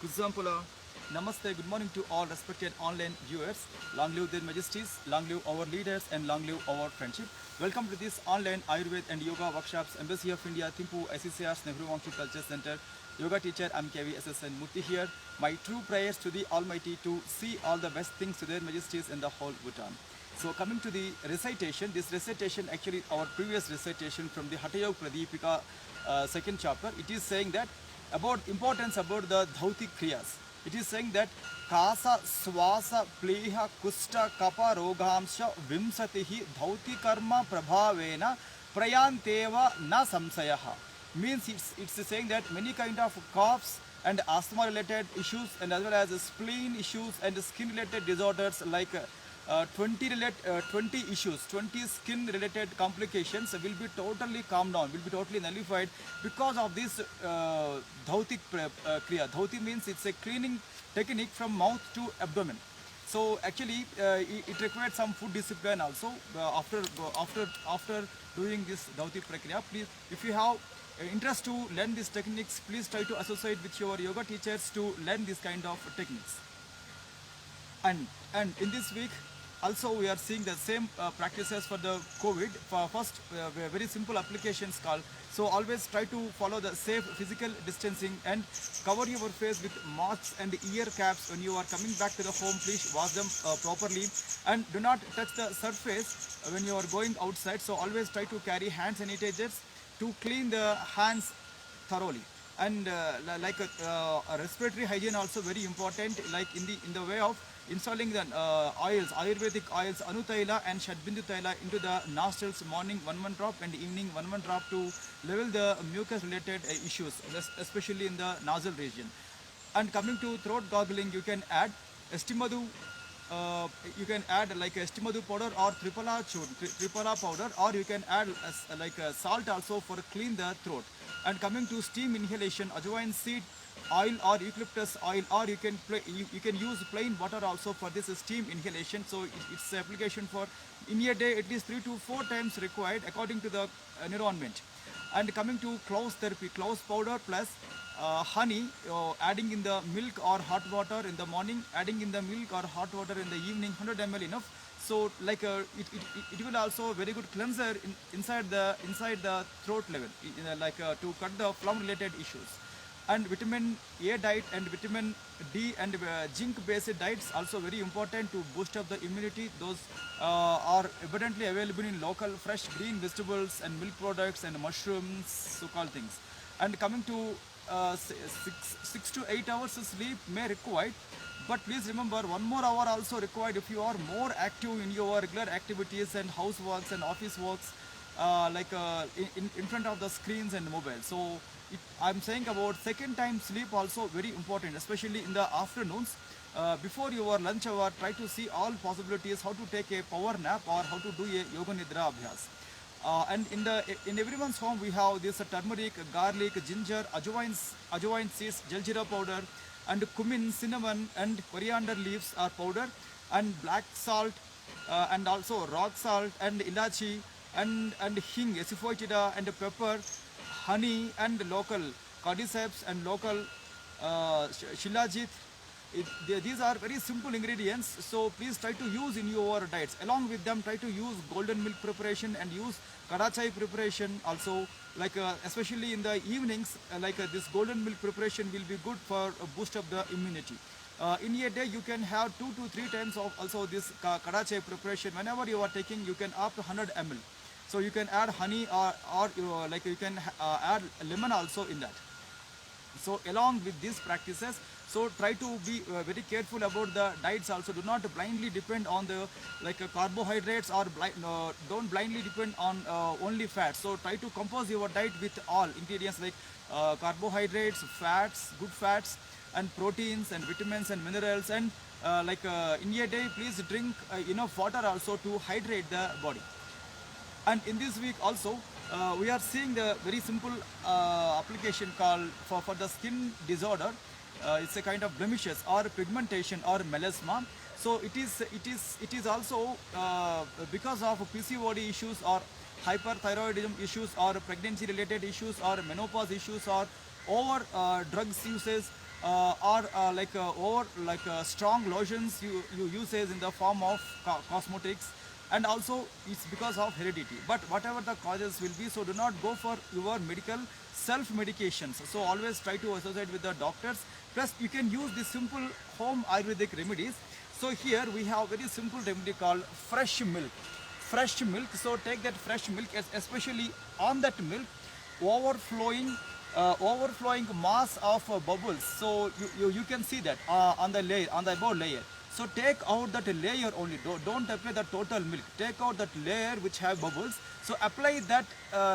Kuzampula. Namaste, good morning to all respected online viewers. Long live their majesties, long live our leaders, and long live our friendship. Welcome to this online Ayurveda and Yoga workshops, Embassy of India, Thimpu, SCCR's Nehru Vangshu Culture Center. Yoga teacher, I'm KV SSN Murthy here. My true prayers to the Almighty to see all the best things to their majesties in the whole Bhutan. So coming to the recitation, this recitation actually our previous recitation from the Hatha Yoga Pradipika second chapter, it is saying that about importance about the Dhautik Kriyas. It is saying that Kasa Swasa Pleha Kusta Kapa Rogamsha Vimsatihi Dhauti Karma Prabhavena Prayanteva Na Samsayaha. Means it's saying that many kind of coughs and asthma related issues and as well as spleen issues and skin related disorders like 20 issues, 20 skin related complications will be totally calmed down, will be totally nullified because of this dhautik kriya. Dhauti means it's a cleaning technique from mouth to abdomen. So actually it requires some food discipline also after doing this dhautik prakriya. Please, if you have interest to learn these techniques, please try to associate with your yoga teachers to learn this kind of techniques. And in this week also we are seeing the same practices for the COVID. For first very simple applications called, so always try to follow the safe physical distancing and cover your face with masks and ear caps. When you are coming back to the home, please wash them properly and do not touch the surface when you are going outside. So always try to carry hand sanitizers to clean the hands thoroughly. And a respiratory hygiene also very important, like in the way of installing the oils, ayurvedic oils, anutaila and shadbindu taila into the nostrils, morning one drop and evening one drop to level the mucus related issues, especially in the nasal region. And coming to throat gargling, you can add estimadu, you can add like estimadu powder or tripala powder, or you can add like salt also for clean the throat. And coming to steam inhalation, ajwain seed oil or eucalyptus oil, or you can use plain water also for this steam inhalation. So it's application for in a day at least 3 to 4 times required according to the environment. And coming to cloves therapy, cloves powder plus honey, adding in the milk or hot water in the morning, adding in the milk or hot water in the evening, 100 ml enough. So like it will also very good cleanser inside the throat level, to cut the phlegm related issues. And vitamin A diet and vitamin D and zinc based diets also very important to boost up the immunity. Those are abundantly available in local fresh green vegetables and milk products and mushrooms, so called things. And coming to 6 to 8 hours of sleep may required, but please remember one more hour also required if you are more active in your regular activities and houseworks and office works, in front of the screens and mobile. So I'm saying about second time sleep also very important, especially in the afternoons. Before your lunch hour, try to see all possibilities how to take a power nap or how to do a yoga nidra abhyas. And in everyone's home we have this turmeric, garlic, ginger, ajwain seeds, jaljeera powder, and cumin, cinnamon, and coriander leaves are powder, and black salt, and also rock salt, and ilachi, and hing, asafoetida, and pepper, honey, and local cordyceps and local shilajit. These are very simple ingredients, so please try to use in your diets. Along with them, try to use golden milk preparation and use kadachai preparation also, especially in the evenings, this golden milk preparation will be good for boost up the immunity. In a day you can have 2 to 3 times of also this kadachai preparation. Whenever you are taking, you can up to 100 ml. So you can add honey, or you can add lemon also in that. So along with these practices, so try to be very careful about the diets also. Do not blindly depend on the carbohydrates, or don't blindly depend on only fats. So try to compose your diet with all ingredients like carbohydrates, fats, good fats, and proteins and vitamins and minerals. And in a day, please drink enough water also to hydrate the body. And in this week also, we are seeing the very simple application called for the skin disorder. It's a kind of blemishes or pigmentation or melasma. So it is also because of PCOD issues or hyperthyroidism issues or pregnancy related issues or menopause issues or over drugs uses or strong lotions you uses in the form of cosmetics, and also it's because of heredity. But whatever the causes will be, so do not go for your medical self medications. So always try to associate with the doctors. Plus you can use the simple home ayurvedic remedies. So here we have very simple remedy called fresh milk. Fresh milk. So take that fresh milk, especially on that milk overflowing mass of bubbles. So you can see that on the layer, on the above layer. So take out that layer only. Don't apply the total milk. Take out that layer which have bubbles. So apply that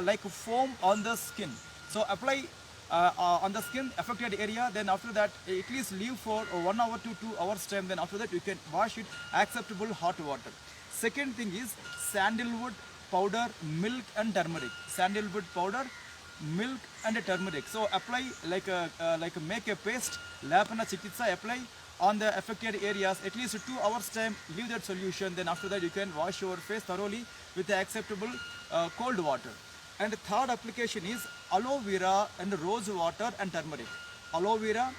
like foam on the skin. So apply on the skin affected area. Then after that, at least leave for 1 hour to 2 hours time. Then after that, you can wash it acceptable hot water. Second thing is sandalwood powder, milk and turmeric. Sandalwood powder, milk and turmeric. So apply like make a paste. Lapana chikitsa apply on the affected areas at least 2 hours time. Leave that solution. Then after that, you can wash your face thoroughly with the acceptable cold water. And the third application is aloe vera and rose water and turmeric. Aloe vera,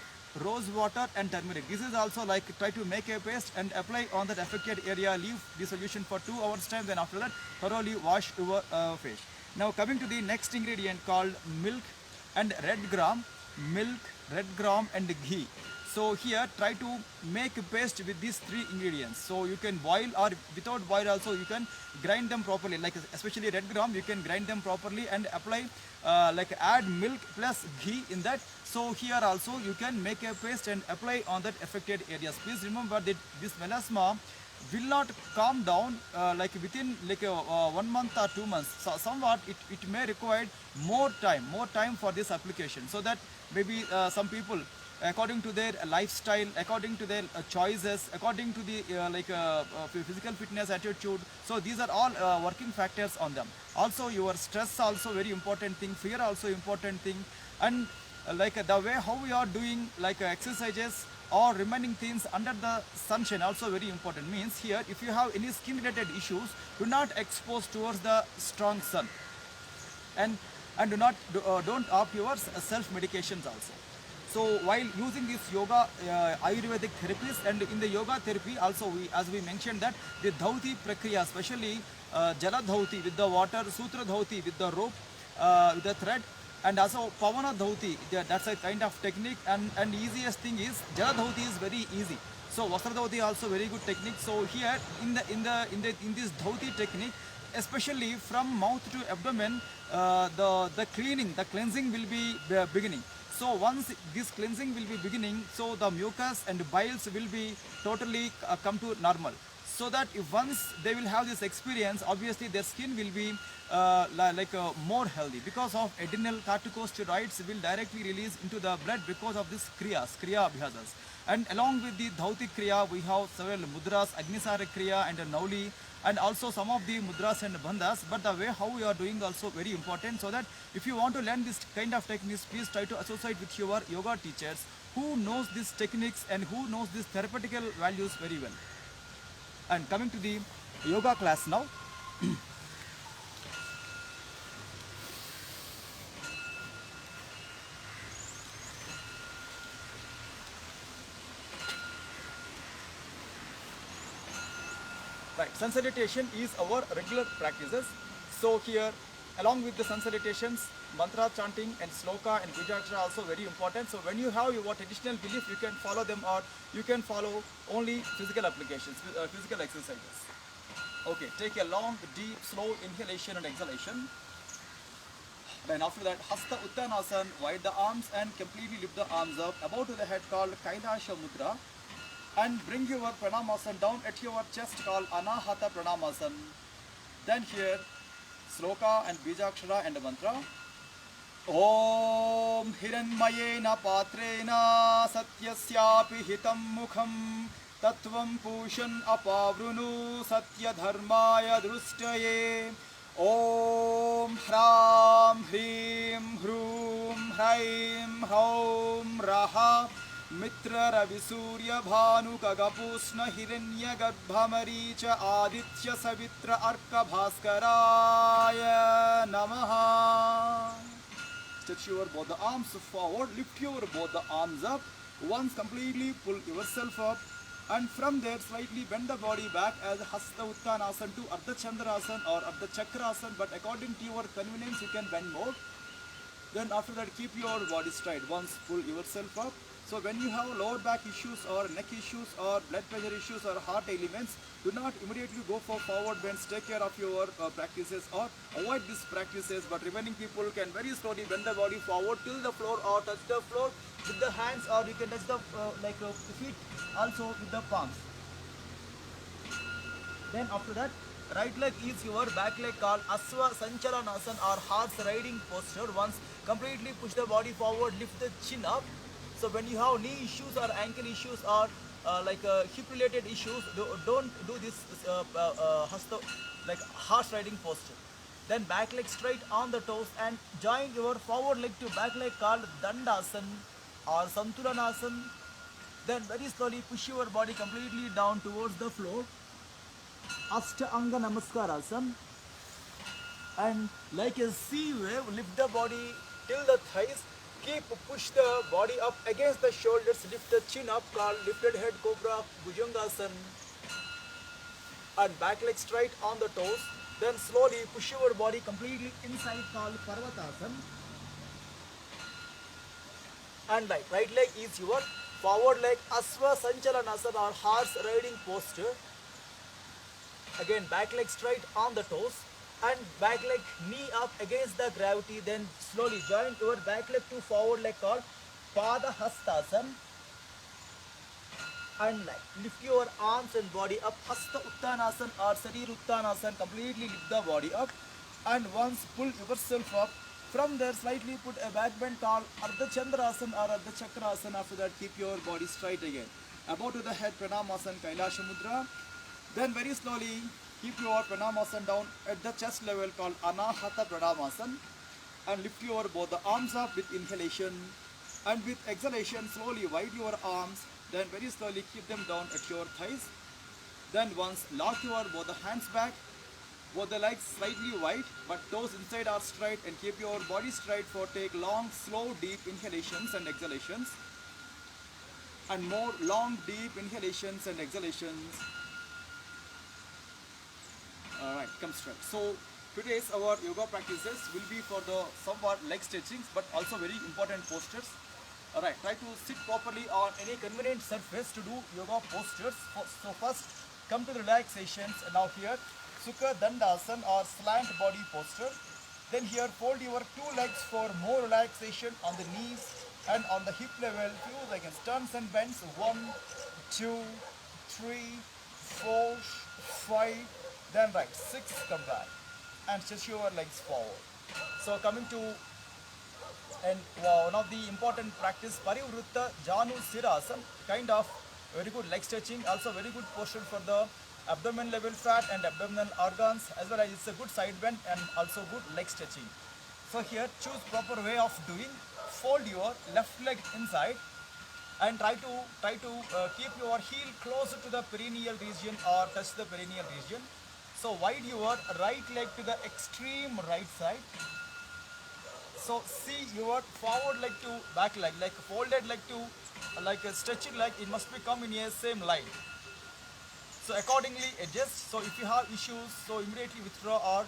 rose water and turmeric. This is also like try to make a paste and apply on that affected area. Leave the solution for 2 hours time. Then after that, thoroughly wash your face. Now coming to the next ingredient called milk and red gram. Milk, red gram and ghee. So here try to make a paste with these three ingredients. So you can boil, or without boil also you can grind them properly. Like especially red gram, you can grind them properly and apply like add milk plus ghee in that. So here also you can make a paste and apply on that affected areas. Please remember that this melasma will not calm down like within like 1 month or 2 months. So somewhat it may require more time for this application. So that maybe some people, according to their lifestyle, according to their choices, according to the physical fitness, attitude. So these are all working factors on them. Also your stress also very important thing, fear also important thing, and the way how we are doing exercises or remaining things under the sunshine also very important. Means here if you have any skin related issues, do not expose towards the strong sun, and don't opt your self medications also. So while using this yoga Ayurvedic therapies, and in the yoga therapy also as we mentioned that the dhauti prakriya, especially jala dhauti with the water, sutra dhauti with the rope, with the thread, and also pavana dhauti, that's a kind of technique. And easiest thing is jala dhauti is very easy. So vastra dhauti also very good technique. So here in this dhauti technique, especially from mouth to abdomen, the cleansing will be beginning. So once this cleansing will be beginning, so the mucus and biles will be totally come to normal. So that if once they will have this experience, obviously their skin will be more healthy, because of adrenal corticosteroids will directly release into the blood because of this kriya abhyasas. And along with the dhauti kriya, we have several mudras, agnisara kriya and nauli, and also some of the mudras and bandhas. But the way how we are doing also very important. So that if you want to learn this kind of techniques, please try to associate with your yoga teachers who knows these techniques and who knows these therapeutical values very well. And coming to the yoga class now. Right, sun salutation is our regular practices. So here, along with the sun salutations, mantra chanting and sloka and bijakshara also very important. So when you have your traditional belief, you can follow them, or you can follow only physical applications, physical exercises. Okay, take a long, deep, slow inhalation and exhalation. Then after that, Hasta Uttanasana, wide the arms and completely lift the arms up above to the head called Kailasha Mudra. And bring your Pranamasana down at your chest called Anahata Pranamasana. Then here, Sloka and Bijakshara and mantra. Om Hiranmayena Patrena Satyasyapi Hitam Mukham Tattvam Pushan Apavrunu Satya Dharmaya Drustaye. Om Hram Hrim Hrum Hraim Haum Raha Mitra Ravi Surya Bhanu Kagapusna Hiranya Garbhamaricha Aditya Savitra Arka Bhaskaraya Namaha. Stretch your both the arms forward, lift your both the arms up, Once completely pull yourself up, and from there slightly bend the body back as Hasta Uttanasana to Ardha Chandrasana or Ardha Chakrasana, but according to your convenience you can bend more. Then after that, keep your body straight. Once pull yourself up. So when you have lower back issues or neck issues or blood pressure issues or heart ailments, do not immediately go for forward bends. Take care of your practices or avoid these practices. But remaining people can very slowly bend the body forward till the floor or touch the floor with the hands, or you can touch the feet also with the palms. Then after that, right leg is your back leg called Asva Sanchalanasana or horse riding posture. Once completely push the body forward, lift the chin up. So when you have knee issues or ankle issues or hip related issues, don't do this like horse riding posture. Then back leg straight on the toes and join your forward leg to back leg called Dandasana or Santulanasana. Then very slowly push your body completely down towards the floor. Ashtanga Namaskarasana, and like a sea wave, lift the body till the thighs. Keep push the body up against the shoulders. Lift the chin up, called lifted head cobra Bhujangasana, and back leg straight on the toes. Then slowly push your body completely inside, called Parvatasana, and right leg is your forward leg Asva Sanchalanasana or horse riding posture. Again back leg straight on the toes and back leg knee up against the gravity. Then slowly join your back leg to forward leg called Pada Hastasana, and like lift your arms and body up, Hasta Uttanasana or Sarir Uttanasana. Completely lift the body up, and once pull yourself up. From there slightly put a back bend called Ardha Chandrasana or Ardha Chakrasana. After that keep your body straight again. Above to the head Pranamasana Kailasha Mudra. Then very slowly keep your Pranamasana down at the chest level called Anahata Pranamasana, and lift your both the arms up with inhalation, and with exhalation slowly wide your arms. Then very slowly keep them down at your thighs. Then once lock your both the hands back, both the legs slightly wide but toes inside are straight, and keep your body straight for take long slow deep inhalations and exhalations, and more long deep inhalations and exhalations. Alright, come straight. So today's our yoga practices will be for the somewhat leg stretchings but also very important postures. Alright, try to sit properly on any convenient surface to do yoga postures. So first come to the relaxations. Now here Sukha Dandasana or slant body posture. Then here fold your two legs for more relaxation on the knees and on the hip level. Few seconds, turns and bends. 1, 2, 3, 4, 5. Then right, 6, come back and stretch your legs forward. So coming to and one of the important practice Parivritta Janu Sirasana, kind of very good leg stretching, also very good posture for the abdomen level fat and abdominal organs, as well as it's a good side bend and also good leg stretching. So here choose proper way of doing. Fold your left leg inside and try to keep your heel closer to the perineal region or touch the perineal region. So wide your right leg to the extreme right side. So see your forward leg to back leg, like folded leg to like a stretched leg, it must be come in a same line. So accordingly adjust. So if you have issues, so immediately withdraw, or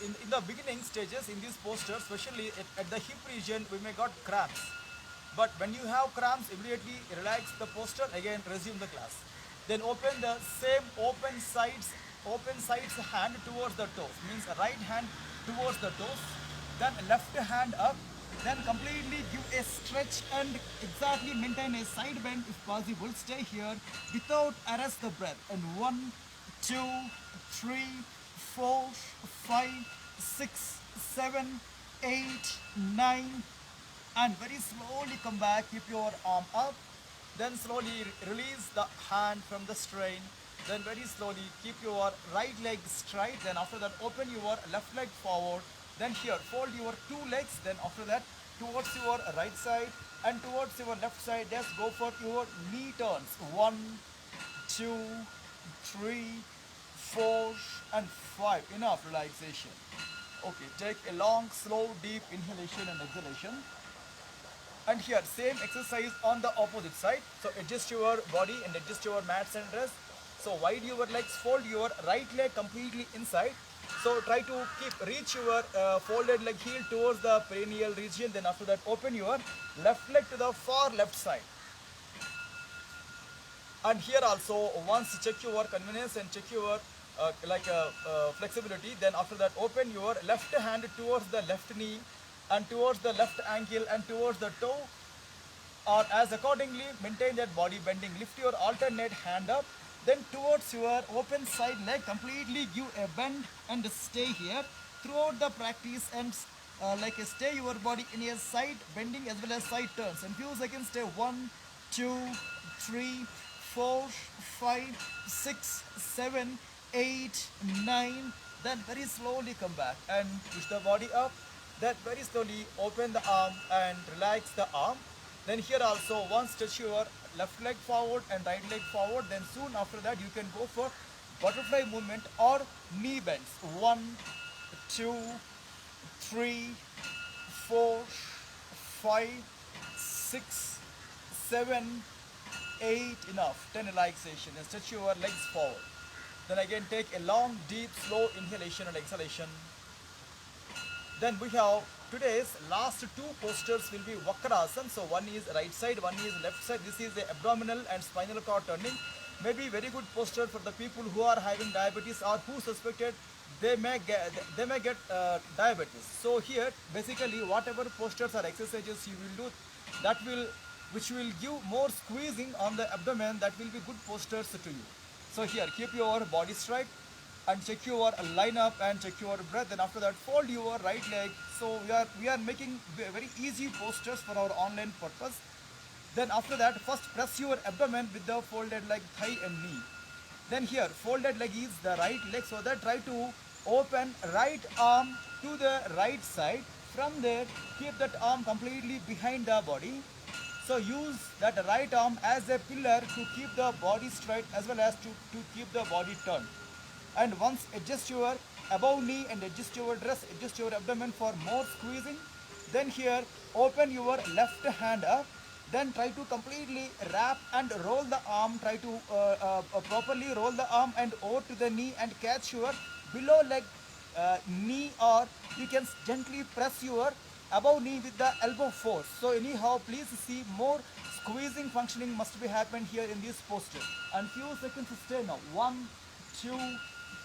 in the beginning stages in this posture, especially at the hip region, we may got cramps. But when you have cramps, immediately relax the posture, again resume the class. Then open the same open sides hand towards the toes, means right hand towards the toes, then left hand up, then completely give a stretch and exactly maintain a side bend if possible. Stay here without arrest the breath. And 1, 2, 3, 4, 5, 6, 7, 8, 9, and very slowly come back. Keep your arm up. Then slowly release the hand from the strain. Then very slowly keep your right leg straight. Then after that open your left leg forward. Then here fold your two legs. Then after that towards your right side and towards your left side, just go for your knee turns. 1, 2, 3, 4 and 5. Enough relaxation. Okay, take a long slow deep inhalation and exhalation. And here same exercise on the opposite side. So adjust your body and adjust your mats and dress. So wide your legs, fold your right leg completely inside. So try to reach your folded leg heel towards the perineal region. Then after that open your left leg to the far left side. And here also once check your convenience and check your flexibility. Then after that open your left hand towards the left knee and towards the left ankle and towards the toe, or as accordingly maintain that body bending. Lift your alternate hand up, then towards your open side leg completely give a bend and stay here throughout the practice. And stay your body in a side bending as well as side turns. And few seconds stay 1 2 3 4 5 6 7 8 9. Then very slowly come back and push the body up. Then very slowly open the arm and relax the arm. Then here also once stretch your left leg forward and right leg forward. Then soon after that you can go for butterfly movement or knee bends. 1 2 3 4 5 6 7 8. Enough. 10 relaxation and stretch your legs forward. Then again take a long deep slow inhalation and exhalation. Then we have today's last two postures will be Vakrasana. So one is right side, one is left side. This is the abdominal and spinal cord turning. Maybe very good posture for the people who are having diabetes or who suspected they may get diabetes. So here basically whatever postures or exercises you will do, that will which will give more squeezing on the abdomen, that will be good postures to you. So here keep your body straight and check your line up and check your breath. And after that fold your right leg. So we are making very easy postures for our online purpose. Then after that first press your abdomen with the folded leg, thigh and knee. Then here folded leg is the right leg, so that try to open right arm to the right side. From there keep that arm completely behind the body. So use that right arm as a pillar to keep the body straight as well as to keep the body turned. And once adjust your above knee and adjust your dress, adjust your abdomen for more squeezing. Then here open your left hand up. Then try to completely wrap and roll the arm. Try to properly roll the arm and over to the knee and catch your below leg knee, or you can gently press your above knee with the elbow force. So anyhow please see more squeezing functioning must be happened here in this posture. And few seconds stay now. 1 2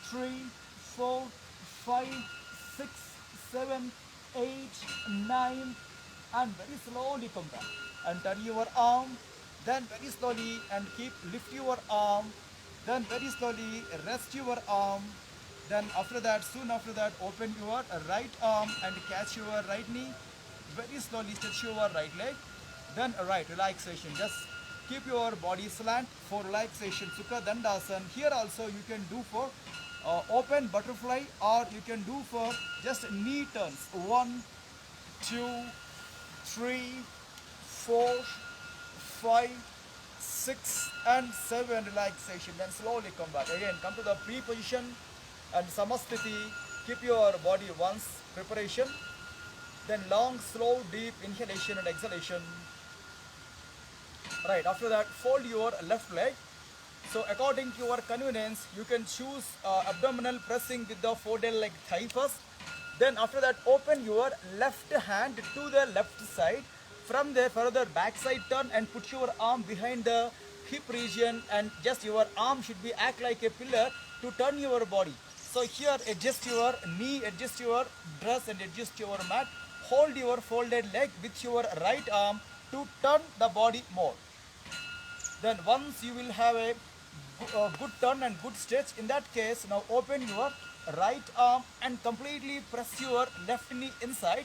3 4 5 6 7 8 9. And very slowly come back and turn your arm. Then very slowly and lift your arm. Then very slowly rest your arm. Then after that, soon after that, open your right arm and catch your right knee. Very slowly stretch your right leg. Then right relaxation. Just keep your body slant for relaxation. Sukha Dandasana. Here also you can do for open butterfly, or you can do for just knee turns. 1 2 3 4 5 6 and 7 relaxation. Then slowly come back. Again come to the pre position and Samasthiti. Keep your body once preparation. Then long slow deep inhalation and exhalation. Right, after that fold your left leg. So according to your convenience you can choose abdominal pressing with the folded leg thigh first. Then after that open your left hand to the left side. From there further backside turn and put your arm behind the hip region, and just your arm should be act like a pillar to turn your body. So here adjust your knee, adjust your dress and adjust your mat. Hold your folded leg with your right arm to turn the body more. Then once you will have a good turn and good stretch, in that case now open your right arm and completely press your left knee inside.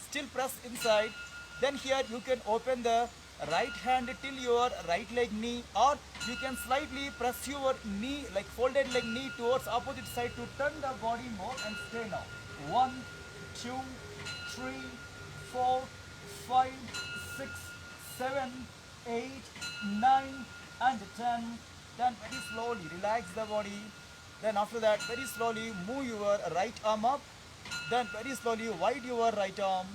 Still press inside. Then here you can open the right hand till your right leg knee, or you can slightly press your knee like folded leg knee towards opposite side to turn the body more and stay now. 1 2 3 4 5 6 7 8 9 and 10. Then very slowly relax the body. Then after that very slowly move your right arm up. Then very slowly wide your right arm.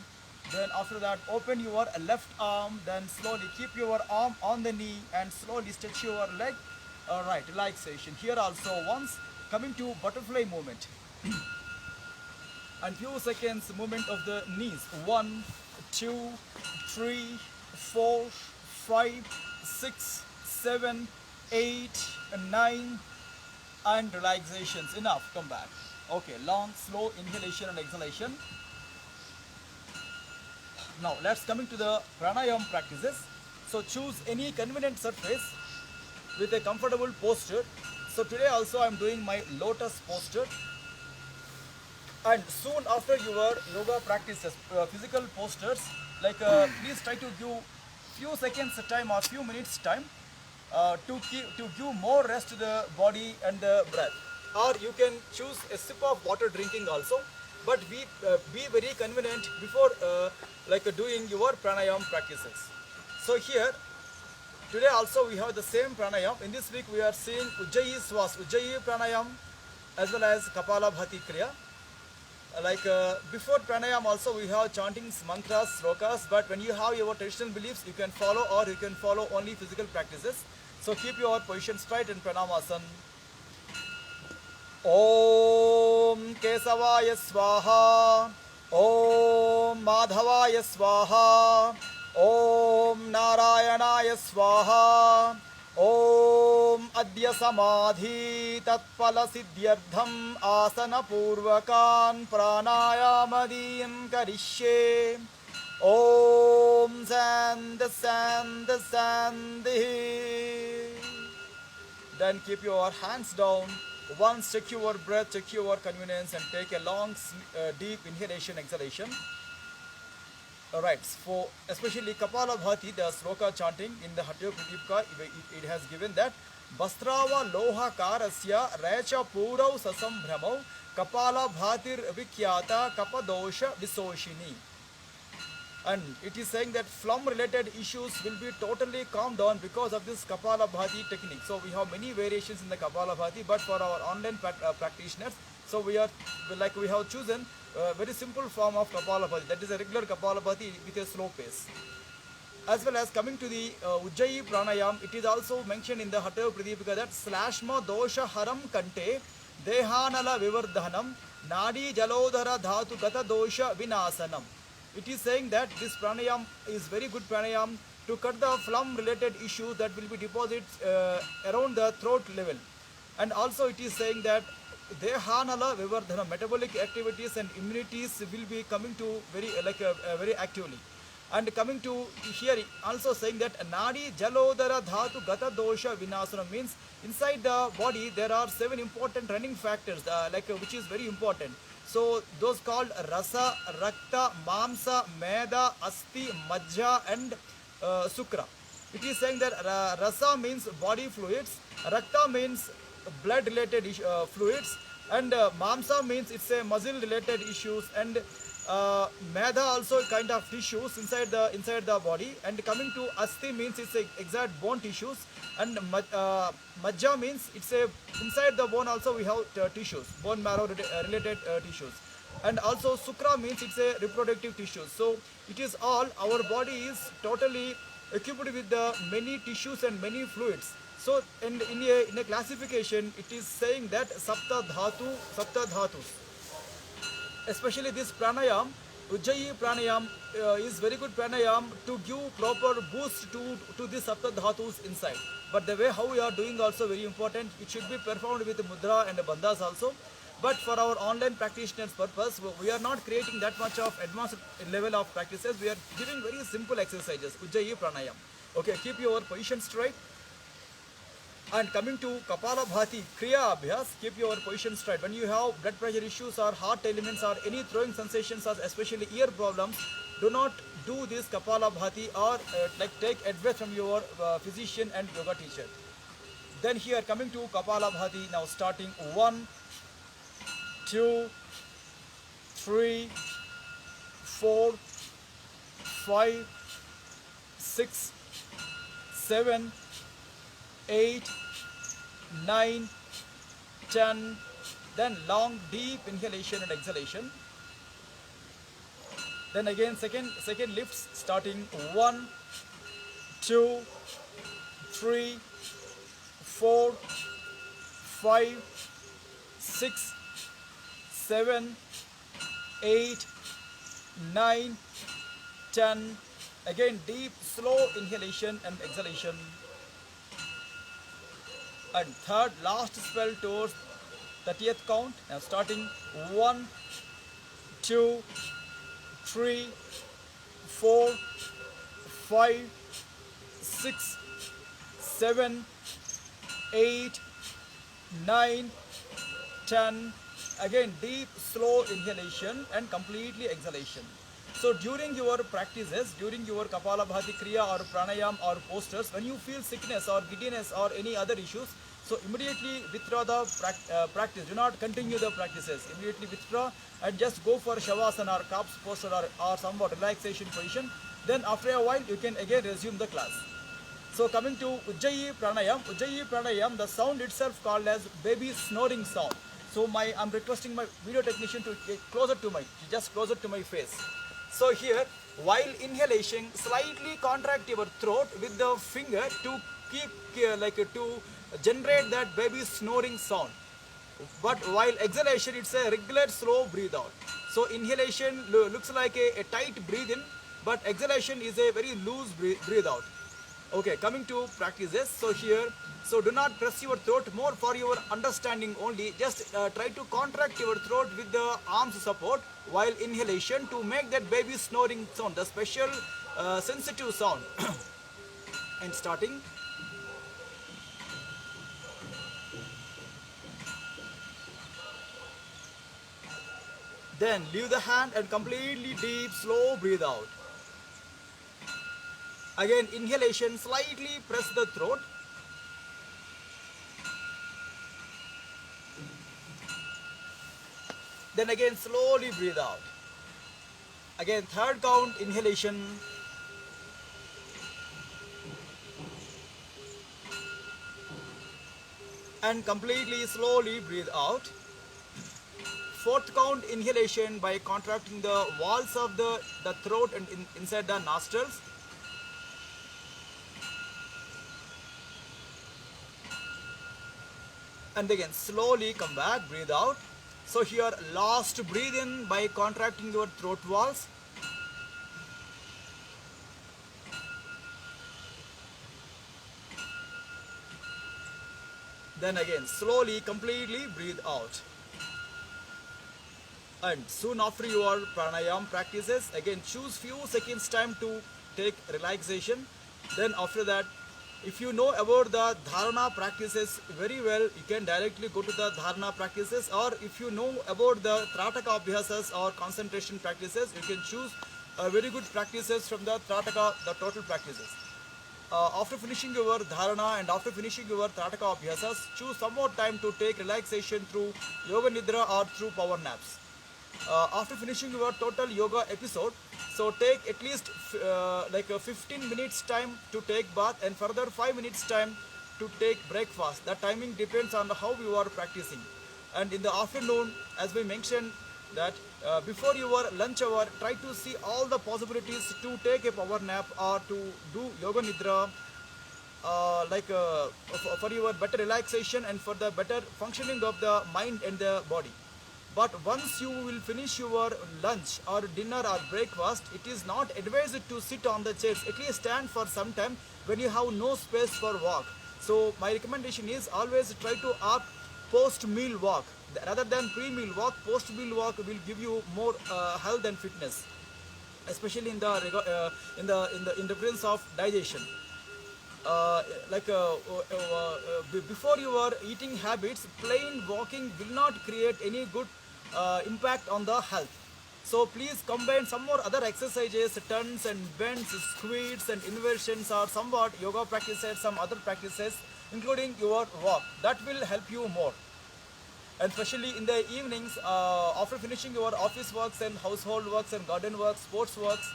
Then after that, open your left arm. Then slowly keep your arm on the knee and slowly stretch your leg. All right, relaxation. Here also once coming to butterfly movement and few seconds movement of the knees. 1, 2, 3, 4, 5, 6, 7, 8, 9, and relaxations. Enough. Come back. Okay, long, slow inhalation and exhalation. Now let's coming to the pranayama practices. So choose any convenient surface with a comfortable posture. So today also I am doing my lotus posture. And soon after your yoga practices, physical postures, like please try to give few seconds time or few minutes time to give more rest to the body and the breath. Or you can choose a sip of water drinking also, but be very convenient before doing your pranayama practices. So here today also we have the same pranayama. In this week we are seeing Ujjayi Swas, Ujjayi pranayama, as well as Kapalabhati Kriya. Before pranayama also we have chantings, mantras, slokas, but when you have your traditional beliefs you can follow, or you can follow only physical practices. So keep your position straight in pranamasana. Om Kesavaya Swaha, Om Madhavaya Swaha, Om Narayanaya Swaha, Om Adya Samadhi Tatpala Siddhyardham Asana Purvakan Pranayamadiyam Karishye. Om Sandhi Sandhi Sandhi. Then keep your hands down. Once check your breath, check your convenience, and take a long, deep inhalation, exhalation. Alright, for especially Kapalabhati, the sloka chanting in the Hatya Pradipika, it has given that Bastrava Loha Karasya Racha Purau Sasam Brahmau Kapalabhatir Vikyata Kapadosha Visoshini. And it is saying that phlegm related issues will be totally calmed down because of this Kapalabhati technique. So we have many variations in the Kapalabhati, but for our online practitioners, so we have chosen a very simple form of Kapalabhati, that is a regular Kapalabhati with a slow pace. As well as coming to the Ujjayi Pranayam, it is also mentioned in the Hatha Pradipika that Slashma Dosha Haram Kante Dehanala Vivardhanam Nadi Jalodhara Dhatu Gata Dosha Vinasanam. It is saying that this pranayam is very good pranayam to cut the phlegm related issues that will be deposited around the throat level. And also it is saying that Dehanala Vivardhana, metabolic activities and immunities will be coming to very actively. And coming to here also saying that Nadi Jalodhara Dhatu Gata Dosha Vinasana means inside the body there are 7 important running factors which is very important. So those called Rasa, Rakta, Mamsa, Meda, Asti, Majja and Sukra. It is saying that Rasa means body fluids, Rakta means blood related fluids, and Mamsa means it's a muscle related issues, and Meda also kind of tissues inside the body. And coming to Asti means it's a exact bone tissues, and Majja means it's a inside the bone also we have tissues, bone marrow related tissues. And also Sukra means it's a reproductive tissue. So it is all, our body is totally equipped with the many tissues and many fluids. So in a classification it is saying that Sapta Dhatus. Especially this pranayam, Ujjayi pranayam is very good pranayam to give proper boost to the Sapta Dhatus inside. But the way how we are doing also very important. It should be performed with mudra and bandhas also. But for our online practitioners purpose, we are not creating that much of advanced level of practices. We are giving very simple exercises, Ujjayi pranayam. Okay, keep your position straight. And coming to Kapalabhati Kriya Abhyas, keep your position straight. When you have blood pressure issues or heart elements or any throwing sensations or especially ear problems, do not do this Kapalabhati or take advice from your physician and yoga teacher. Then here coming to Kapalabhati, now starting 1, 2, 3, 4, 5, 6, 7, 8, 9, 10, then long deep inhalation and exhalation. Then again second lifts starting 1, 2, 3, 4, 5, 6, 7, 8, 9, 10. Again deep slow inhalation and exhalation. And third last spell towards 30th count. Now starting 1, 2, 3, 4, 5, 6, 7, 8, 9, 10. Again deep slow inhalation and completely exhalation. So during your practices, during your Kapalabhati Kriya or Pranayam or posters, when you feel sickness or giddiness or any other issues, so immediately withdraw the practice. Do not continue the practices. Immediately withdraw and just go for Shavasana or Kaps posture or somewhat relaxation position. Then after a while, you can again resume the class. So coming to Ujjayi Pranayam, the sound itself called as baby snoring sound. So I'm requesting my video technician to get closer to my face. So here, while inhalation, slightly contract your throat with the finger to keep to generate that baby snoring sound. But while exhalation, it's a regular slow breathe out. So inhalation looks like a tight breathe in, but exhalation is a very loose breathe out. Okay, coming to practices. So here, so do not press your throat, more for your understanding only. Just try to contract your throat with the arms support while inhalation to make that baby snoring sound, the special sensitive sound. And starting. Then leave the hand and completely deep slow breathe out. Again inhalation, slightly press the throat. Then again slowly breathe out. Again third count inhalation. And completely slowly breathe out. Fourth count inhalation by contracting the walls of the throat and inside the nostrils. And again slowly come back, breathe out. So here last breathe in by contracting your throat walls. Then again slowly completely breathe out. And soon after your pranayam practices, again choose few seconds time to take relaxation. Then after that, if you know about the dharana practices very well, you can directly go to the dharana practices, or if you know about the Trataka abhyasas or concentration practices, you can choose very good practices from the Trataka, the total practices. After finishing your dharana and after finishing your Trataka abhyasas, choose some more time to take relaxation through yoga nidra or through power naps. After finishing your total yoga episode, so take at least 15 minutes time to take bath and further 5 minutes time to take breakfast. The timing depends on how you are practicing. And in the afternoon, as we mentioned that before your lunch hour, try to see all the possibilities to take a power nap or to do yoga nidra for your better relaxation and for the better functioning of the mind and the body. But once you will finish your lunch or dinner or breakfast, it is not advised to sit on the chairs. At least stand for some time when you have no space for walk. So my recommendation is always try to opt post-meal walk. Rather than pre-meal walk, post-meal walk will give you more health and fitness, especially in the interference of digestion. Before your eating habits, plain walking will not create any good impact on the health. So please combine some more other exercises, turns and bends, squats and inversions, or somewhat yoga practices, some other practices, including your walk. That will help you more. And especially in the evenings, after finishing your office works and household works and garden works, sports works,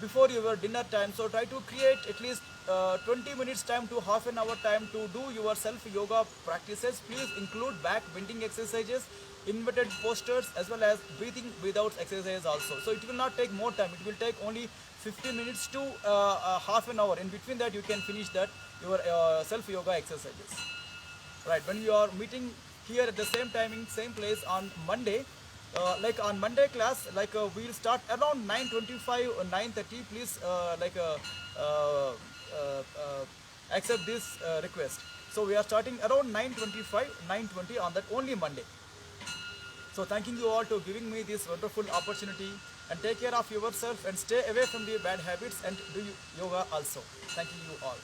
before your dinner time. So try to create at least 20 minutes time to half an hour time to do your self yoga practices. Please include back bending exercises, inverted postures, as well as breathing without exercise also. So it will not take more time. It will take only 50 minutes to half an hour. In between that, you can finish that your self yoga exercises. Right, when you are meeting here at the same timing, same place on Monday, like on Monday class, like we'll start around 9:25 or 9:30. Please, uh, uh, accept this request. So we are starting around 9:25, 9:20 on that only Monday. So thanking you all to giving me this wonderful opportunity, and take care of yourself and stay away from the bad habits and do yoga also. Thanking you all.